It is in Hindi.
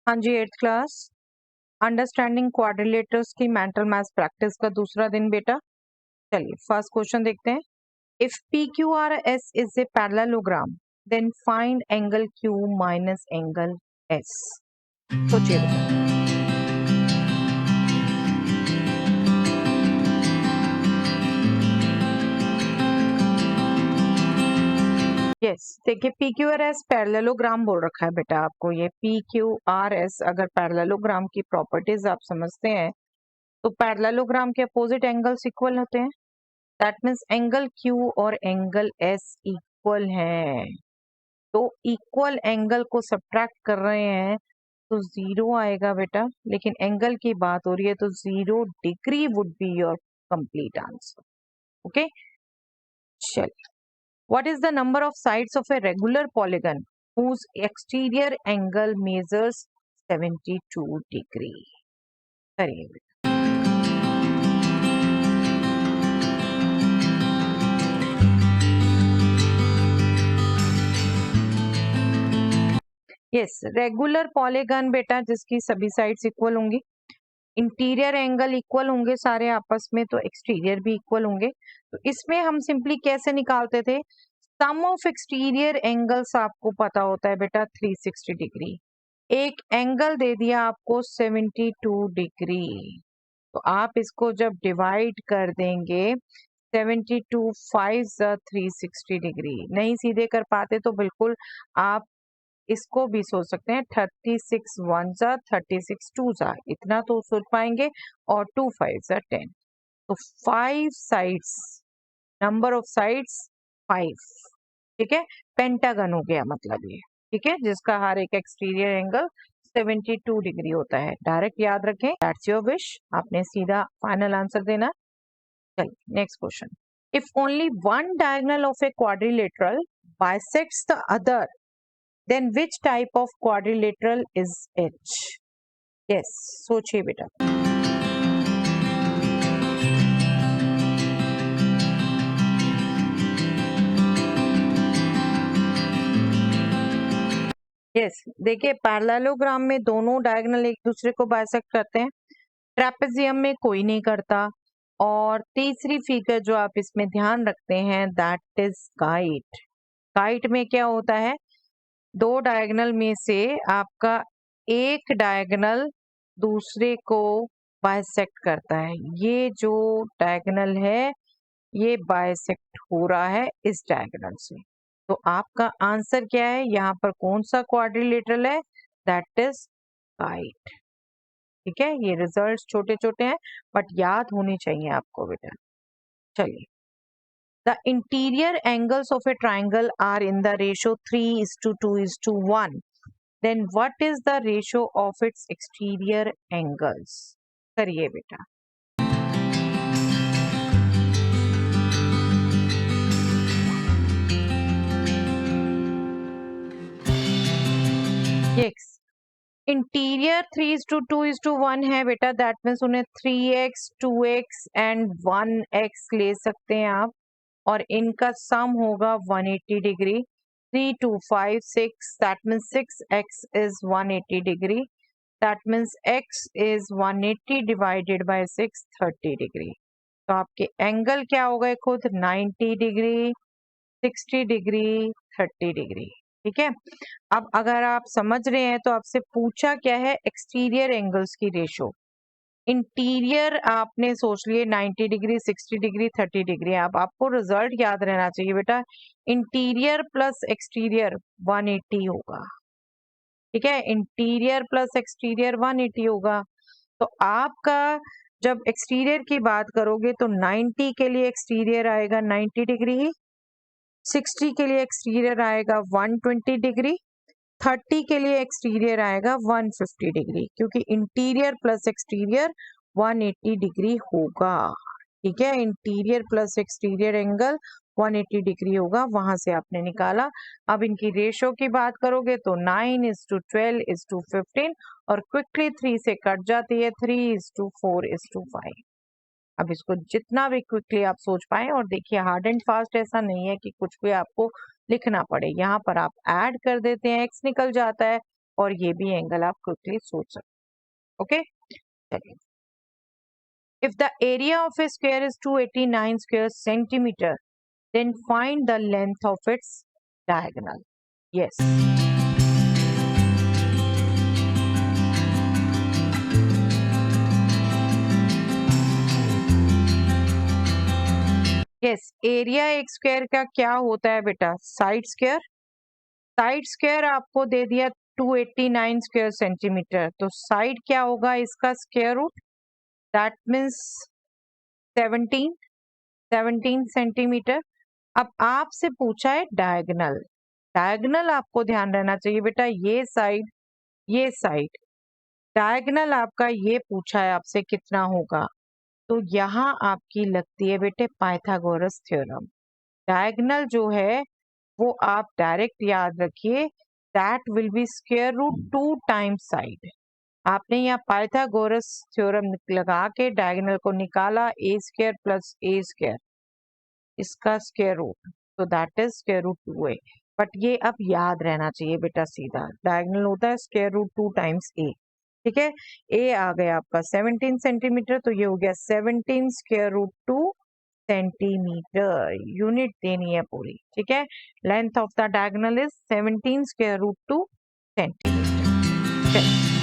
हाँ जी, 8th क्लास अंडरस्टैंडिंग क्वाड्रिलेटर्स की मेंटल मैथ्स प्रैक्टिस का दूसरा दिन बेटा। चलिए फर्स्ट क्वेश्चन देखते हैं। If P Q R S is a parallelogram then find angle Q minus angle S. सोचिए बेटा। यस देखिए, P Q R S parallelogram बोल रखा है बेटा आपको। ये पी क्यू आर एस अगर पैरेललोग्राम की प्रॉपर्टीज आप समझते हैं तो पैरेललोग्राम के अपोजिट एंगल्स इक्वल होते हैं। दैट मीन्स एंगल क्यू और एंगल एस इक्वल है। तो इक्वल एंगल को सब्ट्रैक्ट कर रहे हैं तो जीरो आएगा बेटा, लेकिन एंगल की बात हो रही है तो 0 degree would be your complete answer. Okay, चलिए। What is the number of sides of a regular polygon whose exterior angle measures 72 degree? करिए बेटा। यस, रेगुलर पॉलीगन बेटा जिसकी सभी साइड्स इक्वल होंगी, इंटीरियर एंगल इक्वल होंगे सारे आपस में, तो एक्सटीरियर भी इक्वल होंगे। तो इसमें हम सिंपली कैसे निकालते थे? सम ऑफ एक्सटीरियर एंगल्स आपको पता होता है बेटा 360 डिग्री। एक एंगल दे दिया आपको 72 डिग्री, तो आप इसको जब डिवाइड कर देंगे 72 5 360 डिग्री, नहीं सीधे कर पाते तो बिल्कुल आप इसको भी सोच सकते हैं 36 1 36 2 इतना तो सोच पाएंगे, और 2 5 10। तो 5 साइड्स, नंबर ऑफ साइड्स 5, ठीक है, पेंटागन हो गया मतलब ये, ठीक है, जिसका हर एक एक्सटीरियर एंगल 72 डिग्री होता है। डायरेक्ट याद रखें, दैट्स योर विश, आपने सीधा फाइनल आंसर देना। चलिए next question. If only one diagonal of a quadrilateral bisects the other, then which type of quadrilateral is it? Yes, सोचिए बेटा। यस देखिए, पैरेललोग्राम में दोनों डायगोनल एक दूसरे को बाइसेक्ट करते हैं, ट्रेपेजियम में कोई नहीं करता। और तीसरी फिगर जो आप इसमें ध्यान रखते हैं दैट इज काइट। काइट में क्या होता है, दो डायगोनल में से आपका एक डायगोनल दूसरे को बाइसेक्ट करता है। ये जो डायगोनल है ये बाइसेक्ट हो रहा है इस डायगोनल से। तो आपका आंसर क्या है, यहाँ पर कौन सा क्वाड्रिलेटरल है? That is kite. ठीक है, ये रिजल्ट्स छोटे छोटे हैं बट याद होने चाहिए आपको बेटा। चलिए, the interior angles of a triangle are in the ratio 3:2:1, then what is the ratio of its exterior angles? करिए बेटा। यस, इंटीरियर 3:2:1 है बेटा, दैट मीन्स उन्हें 3x 2x एंड 1x ले सकते हैं आप, और इनका सम होगा 180 degree. 3 2 5 6, that means 6x is 180 degree, that means x is 180 divided by 6 30 degree. तो आपके एंगल क्या हो गए खुद, 90 डिग्री, 60 डिग्री, 30 डिग्री। ठीक है, अब अगर आप समझ रहे हैं तो आपसे पूछा क्या है, एक्सटीरियर एंगल्स की रेशो। इंटीरियर आपने सोच लिए 90 डिग्री, 60 डिग्री, 30 डिग्री। अब आपको रिजल्ट याद रहना चाहिए बेटा, इंटीरियर प्लस एक्सटीरियर 180 होगा। ठीक है, इंटीरियर प्लस एक्सटीरियर 180 होगा। तो आपका जब एक्सटीरियर की बात करोगे तो 90 के लिए एक्सटीरियर आएगा 90 डिग्री, 60 के लिए एक्सटीरियर आएगा 120 डिग्री, 30 के लिए एक्सटीरियर आएगा 150 डिग्री, क्योंकि इंटीरियर प्लस एक्सटीरियर 180 डिग्री होगा। ठीक है, interior plus exterior angle 180 degree होगा, वहां से आपने निकाला। अब इनकी रेशो की बात करोगे तो 9:12:15, और क्विकली 3 से कट जाती है, 3:4:5। अब इसको जितना भी क्विकली आप सोच पाए, और देखिए हार्ड एंड फास्ट ऐसा नहीं है कि कुछ भी आपको लिखना पड़े, यहाँ पर आप ऐड कर देते हैं, x निकल जाता है, और ये भी एंगल आप क्विकली सोच सकते। ओके, चलिए। If the area of A square is 289 square centimetre, then find the length of its diagonal. Yes. Yes, area एक स्क्वायर का क्या होता है बेटा? Side square. साइड स्क्वायर आपको दे दिया 289 स्क्वायर सेंटीमीटर, तो साइड क्या होगा इसका square root? That means 17 centimetre. अब आपसे पूछा है डायगोनल। डायगोनल आपको ध्यान रहना चाहिए बेटा, ये साइड ये साइड, डायगोनल आपका ये पूछा है आपसे कितना होगा, तो यहाँ आपकी लगती है बेटे पाइथागोरस थ्योरम। डायगोनल जो है वो आप डायरेक्ट याद रखिए, that will be square root 2 times side. आपने यहाँ पाइथागोरस थ्योरम लगा के डायगोनल को निकाला, a square plus a square, इसका स्क्वायर रूट, तो that is square root 2a। But ये अब याद रहना चाहिए बेटा, सीधा डायगोनल होता है स्क्वायर रूट 2 टाइम्स a। ठीक है, a आ गया आपका 17 सेंटीमीटर, तो ये हो गया 17 स्क्वायर रूट 2 सेंटीमीटर। यूनिट देनी है पूरी। ठीक है, length of the diagonal is 17 square root 2 centimetre.